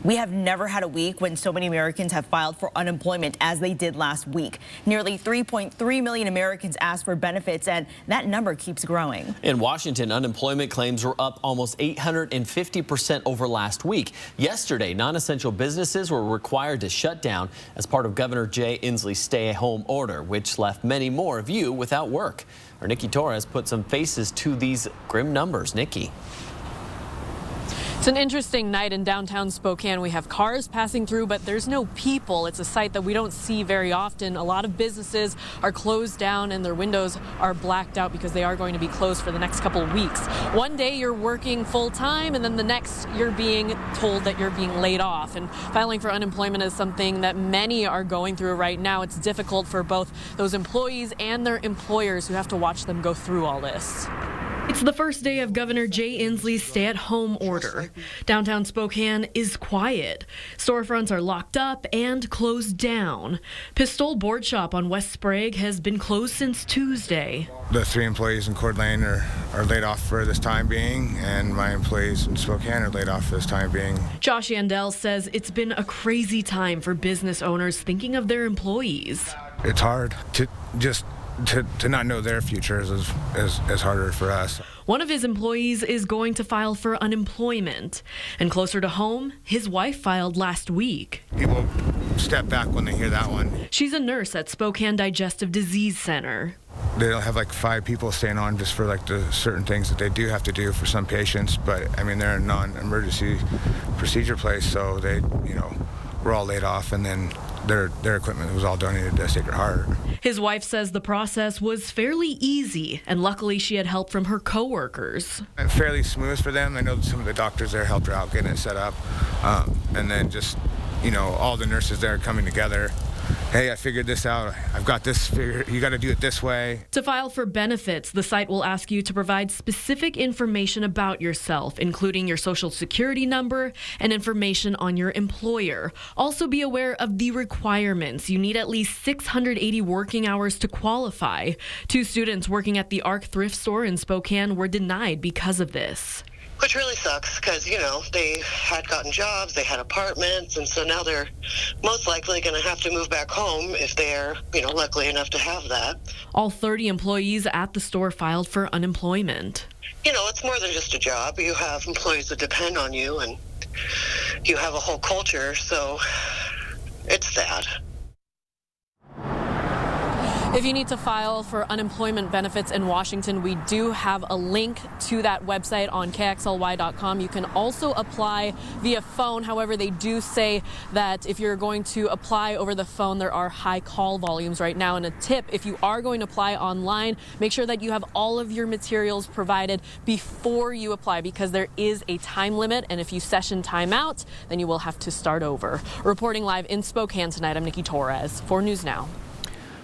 We have never had a week when so many Americans have filed for unemployment as they did last week. Nearly 3.3 million Americans asked for benefits, and that number keeps growing. In Washington, unemployment claims were up almost 850% over last week. Yesterday, non-essential businesses were required to shut down as part of Governor Jay Inslee's stay-at-home order, which left many more of you without work. Our Nikki Torres put some faces to these grim numbers. Nikki. It's an interesting night in downtown Spokane. We have cars passing through, but there's no people. It's a sight that we don't see very often. A lot of businesses are closed down and their windows are blacked out because they are going to be closed for the next couple of weeks. One day you're working full time, and then the next you're being told that you're being laid off. And filing for unemployment is something that many are going through right now. It's difficult for both those employees and their employers who have to watch them go through all this. It's the first day of Governor Jay Inslee's stay-at-home order. Downtown Spokane is quiet. Storefronts are locked up and closed down. Pistol Board Shop on West Sprague has been closed since Tuesday. The 3 employees in Coeur d'Alene are laid off for this time being, and my employees in Spokane are laid off for this time being. Josh Yandel says it's been a crazy time for business owners thinking of their employees. It's hard to not know their future is harder for us. One of his employees is going to file for unemployment. And closer to home, his wife filed last week. People step back when they hear that one. She's a nurse at Spokane Digestive Disease Center. They don't have like 5 people staying on just for like the certain things that they do have to do for some patients. But I mean, they're a non-emergency procedure place, so they, we're all laid off, and then their equipment was all donated to Sacred Heart. His wife says the process was fairly easy, and luckily she had help from her coworkers. Fairly smooth for them. I know some of the doctors there helped her out getting it set up, and then just all the nurses there coming together. Hey, I figured this out. I've got this figured. You got to do it this way. To file for benefits, the site will ask you to provide specific information about yourself, including your social security number and information on your employer. Also be aware of the requirements. You need at least 680 working hours to qualify. 2 students working at the Arc thrift store in Spokane were denied because of this. Which really sucks because, they had gotten jobs, they had apartments, and so now they're most likely going to have to move back home if they're, lucky enough to have that. All 30 employees at the store filed for unemployment. It's more than just a job. You have employees that depend on you, and you have a whole culture, so it's sad. If you need to file for unemployment benefits in Washington, we do have a link to that website on KXLY.com. You can also apply via phone. However, they do say that if you're going to apply over the phone, there are high call volumes right now. And a tip, if you are going to apply online, make sure that you have all of your materials provided before you apply, because there is a time limit. And if you session time out, then you will have to start over. Reporting live in Spokane tonight, I'm Nikki Torres for News Now.